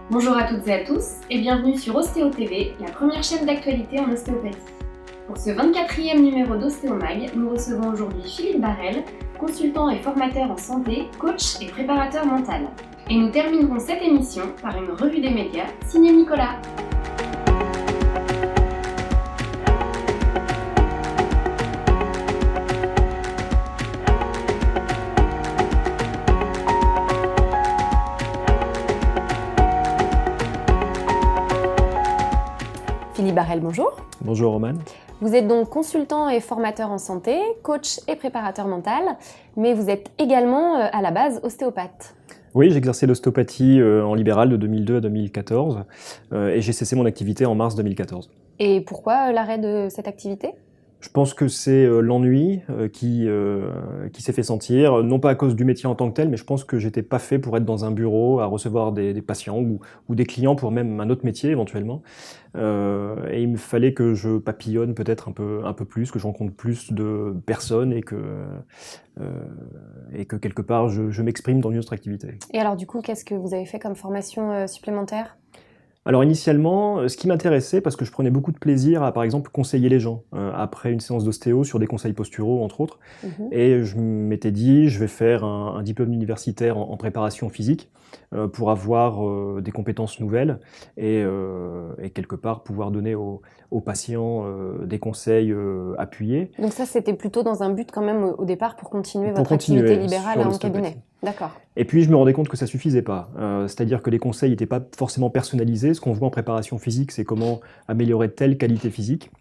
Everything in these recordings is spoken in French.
Bonjour à toutes et à tous et bienvenue sur Ostéo TV, la première chaîne d'actualité en ostéopathie. Pour ce 24e numéro d'Ostéomag, nous recevons aujourd'hui Philippe Barrel, consultant et formateur en santé, coach et préparateur mental. Et nous terminerons cette émission par une revue des médias signée Nicolas. Philippe Barrel, bonjour. Bonjour Romane. Vous êtes donc consultant et formateur en santé, coach et préparateur mental, mais vous êtes également à la base ostéopathe. Oui, j'ai exercé l'ostéopathie en libéral de 2002 à 2014 et j'ai cessé mon activité en mars 2014. Et pourquoi l'arrêt de cette activité ? Je pense que c'est l'ennui qui s'est fait sentir, non pas à cause du métier en tant que tel, mais je pense que j'étais pas fait pour être dans un bureau à recevoir des patients ou des clients pour même un autre métier éventuellement. Et il me fallait que je papillonne peut-être un peu plus, que je rencontre plus de personnes et que quelque part je m'exprime dans une autre activité. Et alors du coup, qu'est-ce que vous avez fait comme formation supplémentaire ? Alors initialement, ce qui m'intéressait, parce que je prenais beaucoup de plaisir à, par exemple, conseiller les gens après une séance d'ostéo sur des conseils posturaux, entre autres. Et je m'étais dit, je vais faire un diplôme universitaire en préparation physique pour avoir des compétences nouvelles et quelque part pouvoir donner aux patients des conseils appuyés. Donc ça, c'était plutôt dans un but quand même au départ pour continuer votre activité libérale en cabinet. D'accord. Et puis je me rendais compte que ça suffisait pas. C'est-à-dire que les conseils n'étaient pas forcément personnalisés. Ce qu'on voit en préparation physique, c'est comment améliorer telle qualité physique.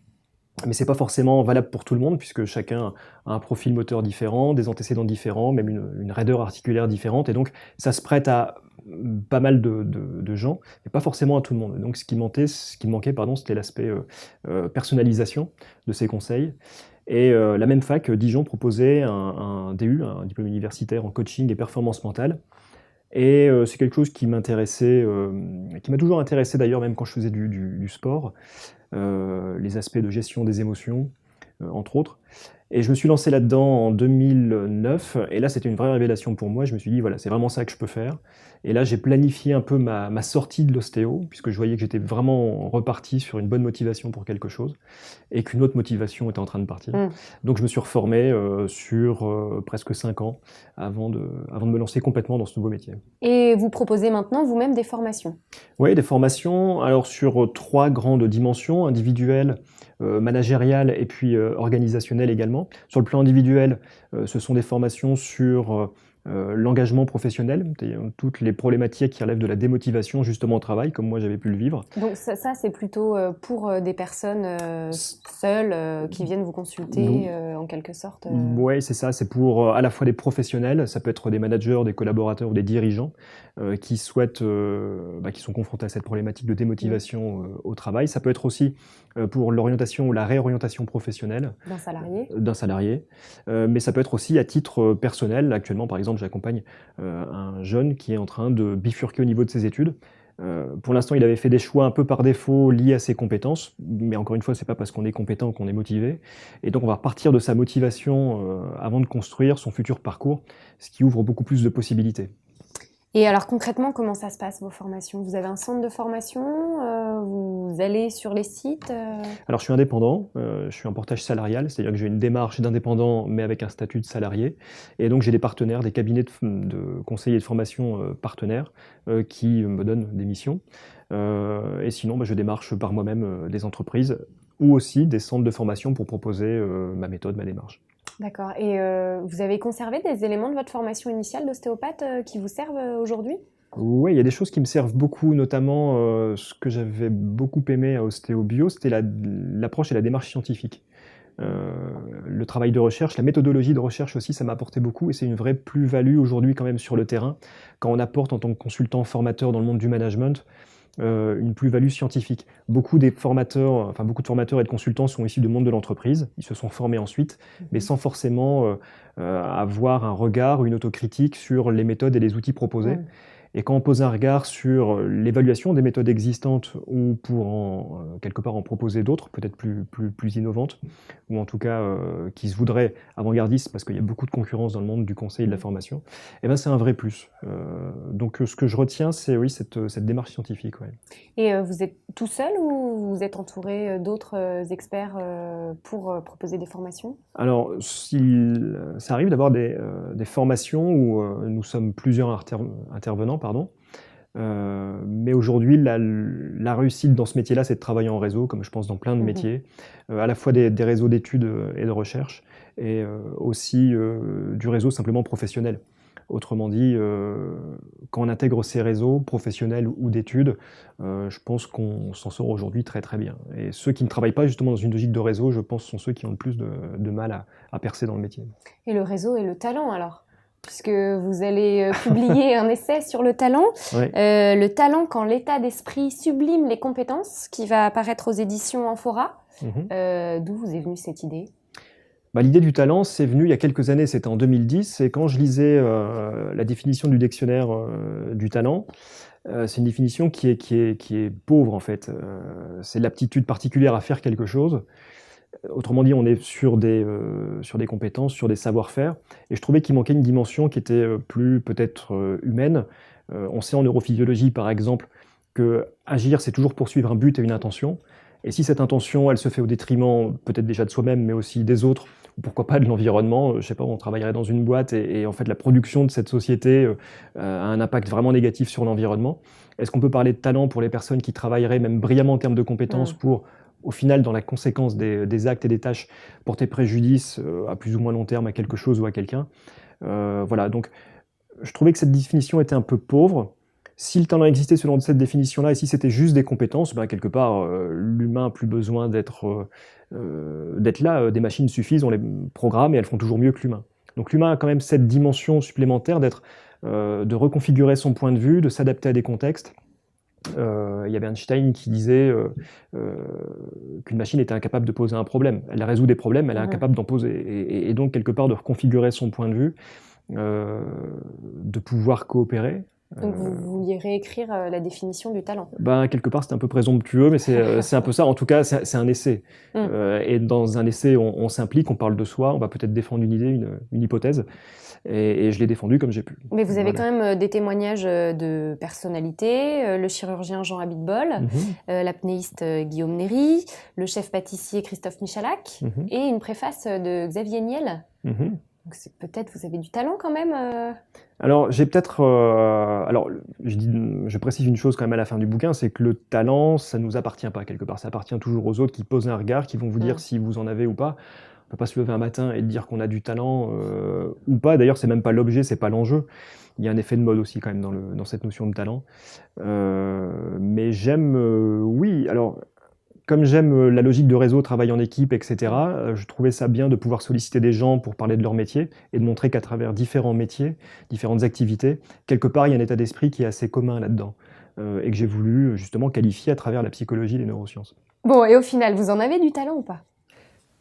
Mais c'est pas forcément valable pour tout le monde, puisque chacun a un profil moteur différent, des antécédents différents, même une raideur articulaire différente. Et donc ça se prête à pas mal de gens, mais pas forcément à tout le monde. Et donc ce qui me manquait, c'était l'aspect personnalisation de ces conseils. Et la même fac, Dijon, proposait un DU, un diplôme universitaire en coaching et performance mentale. Et c'est quelque chose qui m'intéressait, qui m'a toujours intéressé d'ailleurs, même quand je faisais du sport, les aspects de gestion des émotions, entre autres. Et je me suis lancé là-dedans en 2009, et là c'était une vraie révélation pour moi. Je me suis dit, voilà, c'est vraiment ça que je peux faire. Et là j'ai planifié un peu ma sortie de l'ostéo, puisque je voyais que j'étais vraiment reparti sur une bonne motivation pour quelque chose, et qu'une autre motivation était en train de partir. Donc je me suis reformé sur presque 5 ans avant de me lancer complètement dans ce nouveau métier. Et vous proposez maintenant vous-même des formations ? Oui, des formations, alors sur 3 grandes dimensions, individuelles, managériales et puis organisationnelles également. Sur le plan individuel, ce sont des formations sur l'engagement professionnel, toutes les problématiques qui relèvent de la démotivation justement au travail, comme moi j'avais pu le vivre. Donc ça c'est plutôt pour des personnes seules qui viennent vous consulter en quelque sorte Oui, c'est ça, c'est pour à la fois des professionnels, ça peut être des managers, des collaborateurs ou des dirigeants qui souhaitent, qui sont confrontés à cette problématique de démotivation au travail. Ça peut être aussi pour l'orientation ou la réorientation professionnelle d'un salarié, mais ça peut être aussi à titre personnel. Actuellement, par exemple, j'accompagne un jeune qui est en train de bifurquer au niveau de ses études. Pour l'instant, il avait fait des choix un peu par défaut liés à ses compétences, mais encore une fois, c'est pas parce qu'on est compétent qu'on est motivé. Et donc, on va repartir de sa motivation avant de construire son futur parcours, ce qui ouvre beaucoup plus de possibilités. Et alors concrètement, comment ça se passe vos formations ? Vous avez un centre de formation ? Vous allez sur les sites ? Alors je suis indépendant, je suis en portage salarial, c'est-à-dire que j'ai une démarche d'indépendant mais avec un statut de salarié. Et donc j'ai des partenaires, des cabinets de conseillers de formation partenaires qui me donnent des missions. Et sinon, je démarche par moi-même des entreprises ou aussi des centres de formation pour proposer ma méthode, ma démarche. D'accord. Et vous avez conservé des éléments de votre formation initiale d'ostéopathe qui vous servent aujourd'hui ? Oui, il y a des choses qui me servent beaucoup, notamment ce que j'avais beaucoup aimé à Ostéo-Bio, c'était l'approche et la démarche scientifique. Le travail de recherche, la méthodologie de recherche aussi, ça m'a apporté beaucoup et c'est une vraie plus-value aujourd'hui quand même sur le terrain, quand on apporte en tant que consultant formateur dans le monde du management, une plus-value scientifique. Beaucoup de formateurs et de consultants sont issus du monde de l'entreprise, ils se sont formés ensuite, mais sans forcément avoir un regard ou une autocritique sur les méthodes et les outils proposés. Et quand on pose un regard sur l'évaluation des méthodes existantes ou pour quelque part en proposer d'autres, peut-être plus innovantes, ou en tout cas qui se voudraient avant-gardistes, parce qu'il y a beaucoup de concurrence dans le monde du conseil et de la formation, eh ben, c'est un vrai plus. Donc ce que je retiens, c'est oui, cette démarche scientifique. Ouais. Et vous êtes tout seul ou vous êtes entouré d'autres experts pour proposer des formations? Alors, ça arrive d'avoir des formations où nous sommes plusieurs intervenants, pardon. Mais aujourd'hui, la réussite dans ce métier-là, c'est de travailler en réseau, comme je pense dans plein de métiers, à la fois des réseaux d'études et de recherche, et aussi du réseau simplement professionnel. Autrement dit, quand on intègre ces réseaux professionnels ou d'études, je pense qu'on s'en sort aujourd'hui très très bien. Et ceux qui ne travaillent pas justement dans une logique de réseau, je pense, sont ceux qui ont le plus de mal à percer dans le métier. Et le réseau et le talent alors? Puisque vous allez publier un essai sur le talent. Ouais. Le talent quand l'état d'esprit sublime les compétences, qui va apparaître aux éditions Amphora. D'où vous est venue cette idée? L'idée du talent, c'est venu il y a quelques années, c'était en 2010, et quand je lisais la définition du dictionnaire du talent, c'est une définition qui est pauvre en fait. C'est l'aptitude particulière à faire quelque chose. Autrement dit, on est sur des compétences, sur des savoir-faire, et je trouvais qu'il manquait une dimension qui était plus peut-être humaine. On sait en neurophysiologie, par exemple, que agir, c'est toujours poursuivre un but et une intention. Et si cette intention, elle se fait au détriment peut-être déjà de soi-même, mais aussi des autres, ou pourquoi pas de l'environnement, je sais pas, on travaillerait dans une boîte et en fait la production de cette société a un impact vraiment négatif sur l'environnement. Est-ce qu'on peut parler de talent pour les personnes qui travailleraient même brillamment en termes de compétences pour, au final, dans la conséquence des actes et des tâches, porter préjudice à plus ou moins long terme à quelque chose ou à quelqu'un? Voilà, donc je trouvais que cette définition était un peu pauvre. Si le talent existait selon cette définition-là, et si c'était juste des compétences, quelque part, l'humain n'a plus besoin d'être là. Des machines suffisent, on les programme et elles font toujours mieux que l'humain. Donc l'humain a quand même cette dimension supplémentaire de reconfigurer son point de vue, de s'adapter à des contextes. Il y avait Einstein qui disait qu'une machine était incapable de poser un problème. Elle résout des problèmes, elle est incapable d'en poser. Et donc, quelque part, de reconfigurer son point de vue, de pouvoir coopérer. Donc vous vouliez réécrire la définition du talent? Quelque part, c'est un peu présomptueux, mais c'est un peu ça. En tout cas, c'est un essai. Et dans un essai, on s'implique, on parle de soi, on va peut-être défendre une idée, une hypothèse. Et je l'ai défendu comme j'ai pu. Mais vous avez quand même des témoignages de personnalités, le chirurgien Jean Abitbol, l'apnéiste Guillaume Néry, le chef pâtissier Christophe Michalak, et une préface de Xavier Niel. Donc peut-être vous avez du talent quand même Alors, j'ai peut-être... je précise une chose quand même à la fin du bouquin, c'est que le talent, ça ne nous appartient pas quelque part. Ça appartient toujours aux autres qui posent un regard, qui vont vous dire si vous en avez ou pas. On ne peut pas se lever un matin et dire qu'on a du talent ou pas. D'ailleurs, c'est même pas l'objet, c'est pas l'enjeu. Il y a un effet de mode aussi quand même dans cette notion de talent. Mais j'aime... oui, alors... Comme j'aime la logique de réseau, travail en équipe, etc., je trouvais ça bien de pouvoir solliciter des gens pour parler de leur métier et de montrer qu'à travers différents métiers, différentes activités, quelque part, il y a un état d'esprit qui est assez commun là-dedans et que j'ai voulu justement qualifier à travers la psychologie et les neurosciences. Bon, et au final, vous en avez du talent ou pas?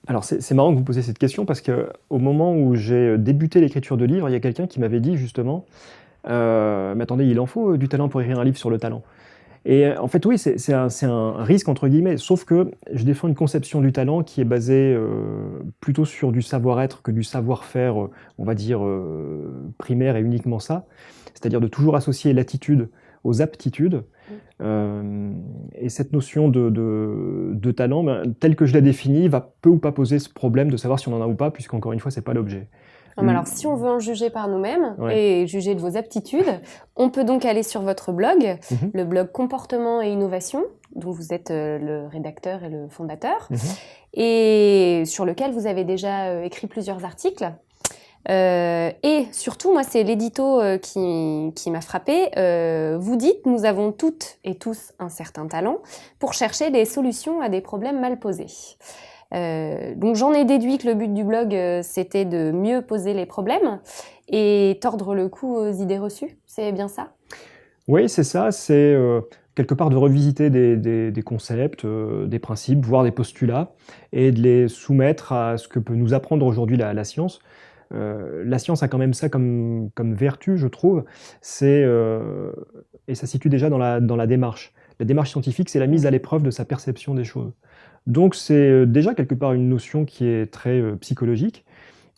Alors, c'est marrant que vous posiez cette question parce qu'au moment où j'ai débuté l'écriture de livres, il y a quelqu'un qui m'avait dit justement « Mais attendez, il en faut du talent pour écrire un livre sur le talent ». Et en fait, oui, c'est un risque, entre guillemets, sauf que je défends une conception du talent qui est basée plutôt sur du savoir-être que du savoir-faire, on va dire, primaire et uniquement ça. C'est-à-dire de toujours associer l'attitude aux aptitudes. Et cette notion de talent, telle que je la définis, va peu ou pas poser ce problème de savoir si on en a ou pas, puisqu'encore une fois, c'est pas l'objet. Alors, si on veut en juger par nous-mêmes et juger de vos aptitudes, on peut donc aller sur votre blog, le blog Comportement et Innovation, dont vous êtes le rédacteur et le fondateur, et sur lequel vous avez déjà écrit plusieurs articles. Et surtout, moi, c'est l'édito qui m'a frappée. Vous dites, nous avons toutes et tous un certain talent pour chercher des solutions à des problèmes mal posés. Donc j'en ai déduit que le but du blog, c'était de mieux poser les problèmes et tordre le cou aux idées reçues. C'est bien ça? Oui, c'est ça. C'est quelque part de revisiter des concepts, des principes, voire des postulats, et de les soumettre à ce que peut nous apprendre aujourd'hui la science. La science a quand même ça comme vertu, je trouve, et ça se situe déjà dans la démarche. La démarche scientifique, c'est la mise à l'épreuve de sa perception des choses. Donc c'est déjà quelque part une notion qui est très psychologique.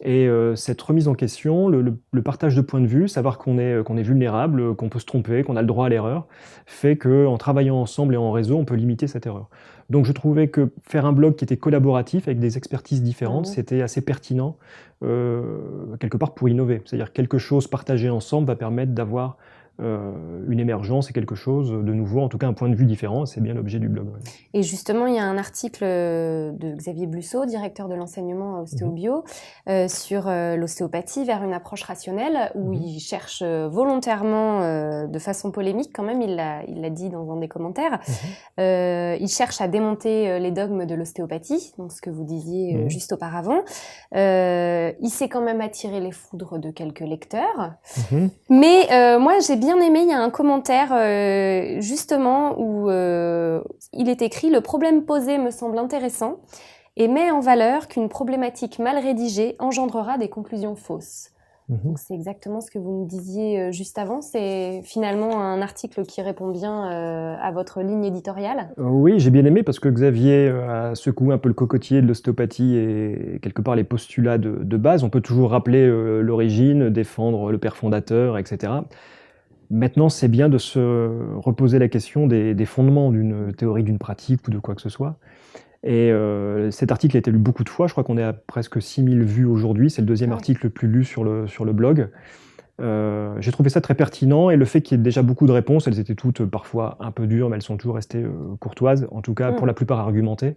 Et cette remise en question, le partage de points de vue, savoir qu'on est vulnérable, qu'on peut se tromper, qu'on a le droit à l'erreur, fait qu'en travaillant ensemble et en réseau, on peut limiter cette erreur. Donc je trouvais que faire un blog qui était collaboratif avec des expertises différentes, c'était assez pertinent, quelque part pour innover. C'est-à-dire quelque chose partagé ensemble va permettre d'avoir une émergence et quelque chose de nouveau, en tout cas un point de vue différent, c'est bien l'objet du blog. Ouais. Et justement, il y a un article de Xavier Blusseau, directeur de l'enseignement à Ostéobio, sur l'ostéopathie vers une approche rationnelle, où il cherche volontairement, de façon polémique quand même, il l'a dit dans un des commentaires, il cherche à démonter les dogmes de l'ostéopathie, donc ce que vous disiez juste auparavant. Il s'est quand même attiré les foudres de quelques lecteurs, mais moi j'ai bien aimé, il y a un commentaire justement où il est écrit « Le problème posé me semble intéressant et met en valeur qu'une problématique mal rédigée engendrera des conclusions fausses ». Donc c'est exactement ce que vous me disiez juste avant, c'est finalement un article qui répond bien à votre ligne éditoriale. Oui, j'ai bien aimé parce que Xavier a secoué un peu le cocotier de l'ostéopathie et quelque part les postulats de base. On peut toujours rappeler l'origine, défendre le père fondateur, etc. Maintenant, c'est bien de se reposer la question des fondements d'une théorie, d'une pratique ou de quoi que ce soit. Et cet article a été lu beaucoup de fois, je crois qu'on est à presque 6000 vues aujourd'hui, c'est le deuxième article le plus lu sur le blog. J'ai trouvé ça très pertinent et le fait qu'il y ait déjà beaucoup de réponses, elles étaient toutes parfois un peu dures, mais elles sont toujours restées courtoises, en tout cas pour la plupart argumentées.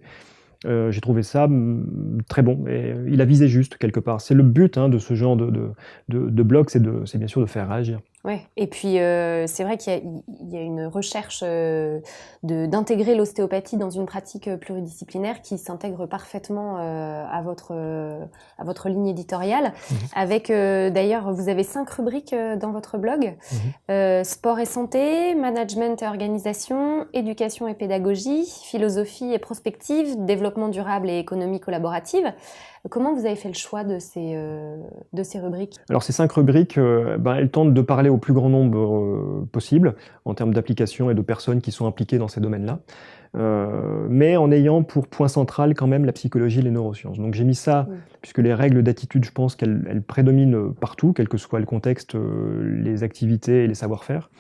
J'ai trouvé ça très bon et il a visé juste quelque part. C'est le but de ce genre de blog, c'est bien sûr de faire réagir. Oui, et puis c'est vrai qu'il y a une recherche d'intégrer l'ostéopathie dans une pratique pluridisciplinaire qui s'intègre parfaitement à votre ligne éditoriale. Avec d'ailleurs, vous avez 5 rubriques dans votre blog. Sport et santé, management et organisation, éducation et pédagogie, philosophie et prospective, développement durable et économie collaborative. Comment vous avez fait le choix de ces rubriques? Alors ces 5 rubriques, elles tentent de parler au plus grand nombre possible en termes d'applications et de personnes qui sont impliquées dans ces domaines-là, mais en ayant pour point central quand même la psychologie et les neurosciences. Donc j'ai mis ça, puisque les règles d'attitude, je pense qu'elles prédominent partout, quel que soit le contexte, les activités et les savoir-faire.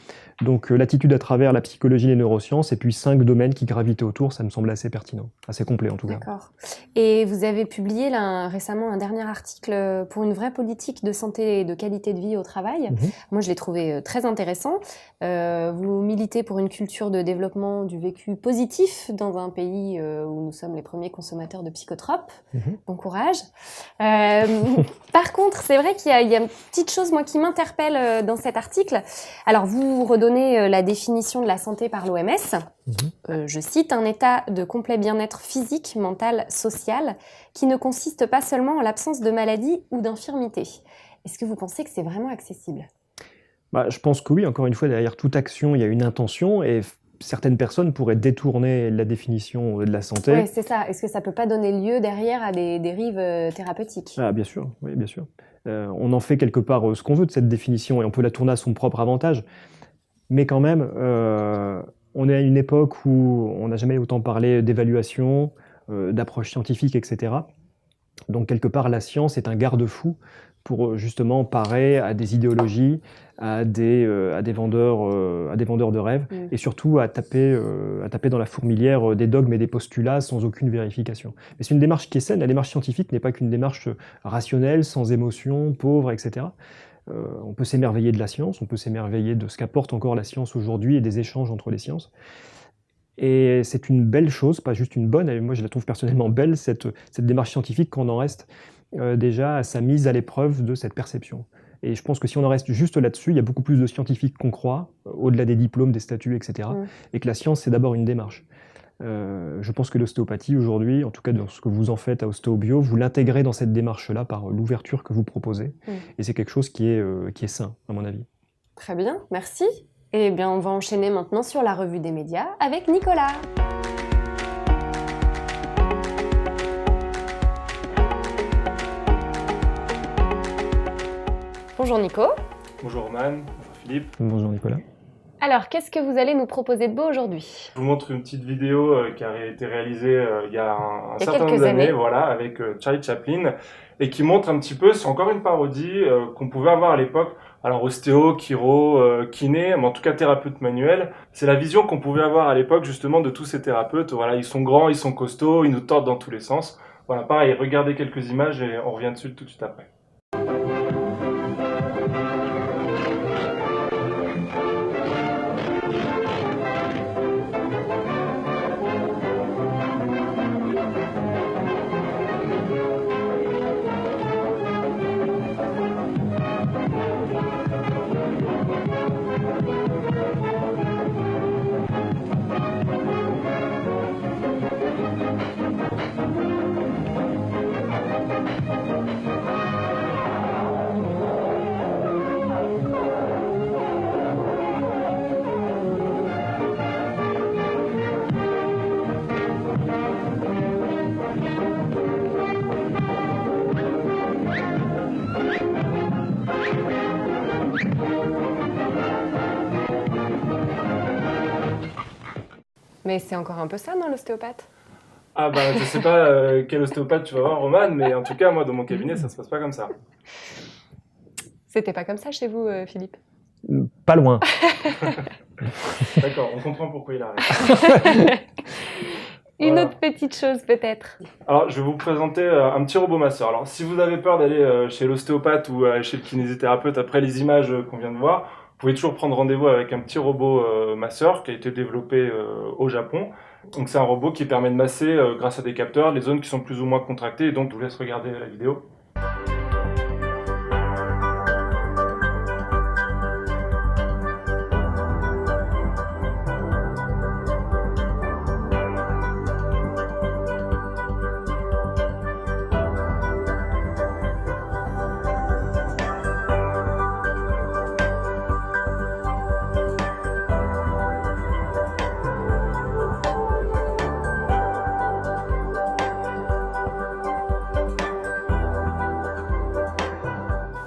Donc l'attitude à travers la psychologie et les neurosciences, et puis 5 domaines qui gravitaient autour, ça me semble assez pertinent, assez complet en tout cas. D'accord. Et vous avez publié là, récemment un dernier article pour une vraie politique de santé et de qualité de vie au travail. Moi, je l'ai trouvé très intéressant. Vous militez pour une culture de développement du vécu positif dans un pays où nous sommes les premiers consommateurs de psychotropes. Bon courage. Par contre, c'est vrai qu'il y a une petite chose moi qui m'interpelle dans cet article. Alors, vous redonnez la définition de la santé par l'OMS. Je cite, un état de complet bien-être physique, mental, social, qui ne consiste pas seulement en l'absence de maladie ou d'infirmité. Est-ce que vous pensez que c'est vraiment accessible ? Je pense que oui, encore une fois, derrière toute action, il y a une intention et certaines personnes pourraient détourner la définition de la santé. Oui, c'est ça. Est-ce que ça ne peut pas donner lieu derrière à des dérives thérapeutiques ? Bien sûr, oui, bien sûr. On en fait quelque part ce qu'on veut de cette définition et on peut la tourner à son propre avantage. Mais quand même, on est à une époque où on n'a jamais autant parlé d'évaluation, d'approche scientifique, etc. Donc quelque part, la science est un garde-fou pour justement parer à des idéologies, à des vendeurs de rêves, et surtout à taper dans la fourmilière des dogmes et des postulats sans aucune vérification. Mais c'est une démarche qui est saine. La démarche scientifique n'est pas qu'une démarche rationnelle, sans émotion, pauvre, etc. On peut s'émerveiller de la science, on peut s'émerveiller de ce qu'apporte encore la science aujourd'hui et des échanges entre les sciences. Et c'est une belle chose, pas juste une bonne, et moi je la trouve personnellement belle, cette démarche scientifique, qu'on en reste déjà à sa mise à l'épreuve de cette perception. Et je pense que si on en reste juste là-dessus, il y a beaucoup plus de scientifiques qu'on croit, au-delà des diplômes, des statuts, etc. Et que la science, c'est d'abord une démarche. Je pense que l'ostéopathie aujourd'hui, en tout cas dans ce que vous en faites à Ostéobio, vous l'intégrez dans cette démarche-là par l'ouverture que vous proposez. Et c'est quelque chose qui est sain, à mon avis. Très bien, merci. Eh bien, on va enchaîner maintenant sur la revue des médias avec Nicolas. Bonjour Nico. Bonjour Roman, bonjour Philippe. Bonjour Nicolas. Alors, qu'est-ce que vous allez nous proposer de beau aujourd'hui? Je vous montre une petite vidéo qui a été réalisée il y a un certain nombre quelques d'années, années. voilà, avec Charlie Chaplin, et qui montre un petit peu, c'est encore une parodie qu'on pouvait avoir à l'époque. Alors ostéo, chiro, kiné, mais en tout cas thérapeute manuel. C'est la vision qu'on pouvait avoir à l'époque justement de tous ces thérapeutes. Voilà, ils sont grands, ils sont costauds, ils nous tordent dans tous les sens. Voilà, pareil, regardez quelques images et on revient dessus tout de suite après. Mais c'est encore un peu ça, non, l'ostéopathe? Ah bah je sais pas quel ostéopathe tu vas voir Roman, mais en tout cas moi dans mon cabinet ça se passe pas comme ça. C'était pas comme ça chez vous, Philippe? Pas loin. D'accord, on comprend pourquoi il arrête. Une Voilà. autre petite chose peut-être. Alors, je vais vous présenter un petit robot masseur. Alors, si vous avez peur d'aller chez l'ostéopathe ou chez le kinésithérapeute après les images qu'on vient de voir, vous pouvez toujours prendre rendez-vous avec un petit robot masseur qui a été développé au Japon. Donc, c'est un robot qui permet de masser grâce à des capteurs les zones qui sont plus ou moins contractées. Et donc, je vous laisse regarder la vidéo.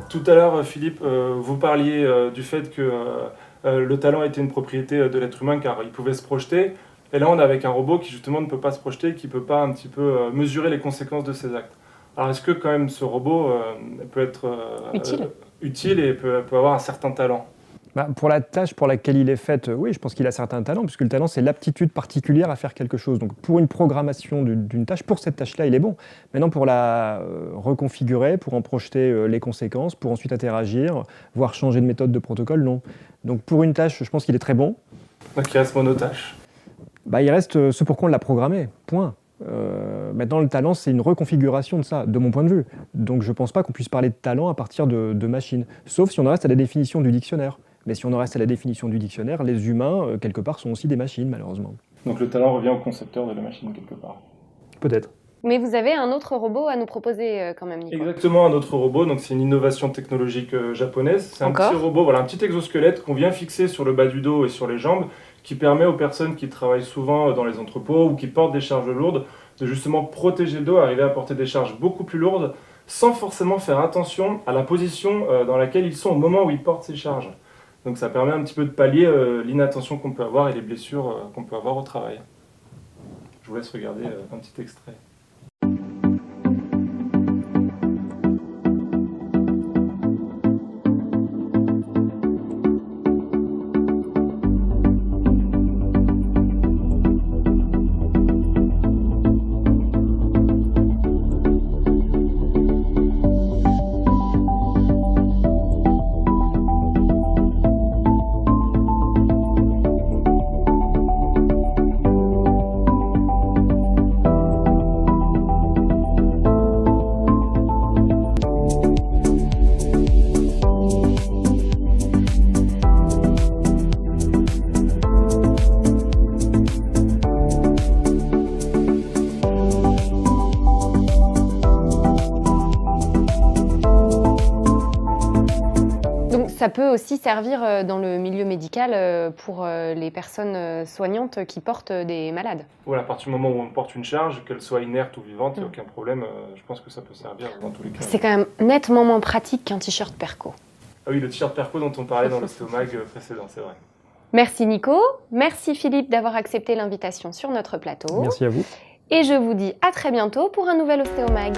Tout à l'heure, Philippe, vous parliez du fait que le talent était une propriété de l'être humain car il pouvait se projeter. Et là, on est avec un robot qui justement ne peut pas se projeter, qui ne peut pas un petit peu mesurer les conséquences de ses actes. Alors, est-ce que quand même ce robot peut être utile et peut avoir un certain talent? Pour la tâche pour laquelle il est fait, oui, je pense qu'il a certains talents, puisque le talent, c'est l'aptitude particulière à faire quelque chose. Donc, pour une programmation d'une tâche, pour cette tâche-là, il est bon. Maintenant, pour la reconfigurer, pour en projeter les conséquences, pour ensuite interagir, voire changer de méthode de protocole, non. Donc, pour une tâche, je pense qu'il est très bon. Donc, il reste monotâche. Il reste ce pour quoi on l'a programmé, point. Maintenant, le talent, c'est une reconfiguration de ça, de mon point de vue. Donc, je ne pense pas qu'on puisse parler de talent à partir de machines, sauf si on en reste à la définition du dictionnaire. Mais si on en reste à la définition du dictionnaire, les humains, quelque part, sont aussi des machines, malheureusement. Donc le talent revient au concepteur de la machine, quelque part. Peut-être. Mais vous avez un autre robot à nous proposer quand même, Nico. Exactement, un autre robot. Donc c'est une innovation technologique japonaise. C'est un petit robot, voilà, un petit exosquelette qu'on vient fixer sur le bas du dos et sur les jambes, qui permet aux personnes qui travaillent souvent dans les entrepôts ou qui portent des charges lourdes de justement protéger le dos, arriver à porter des charges beaucoup plus lourdes, sans forcément faire attention à la position dans laquelle ils sont au moment où ils portent ces charges. Donc ça permet un petit peu de pallier l'inattention qu'on peut avoir et les blessures qu'on peut avoir au travail. Je vous laisse regarder un petit extrait. Ça peut aussi servir dans le milieu médical pour les personnes soignantes qui portent des malades. Voilà, à partir du moment où on porte une charge, qu'elle soit inerte ou vivante, il n'y a aucun problème. Je pense que ça peut servir dans tous les cas. C'est quand même nettement moins pratique qu'un t-shirt Perco. Ah oui, le t-shirt Perco dont on parlait dans l'ostéomag précédent, c'est vrai. Merci Nico, merci Philippe d'avoir accepté l'invitation sur notre plateau. Merci à vous. Et je vous dis à très bientôt pour un nouvel ostéomag.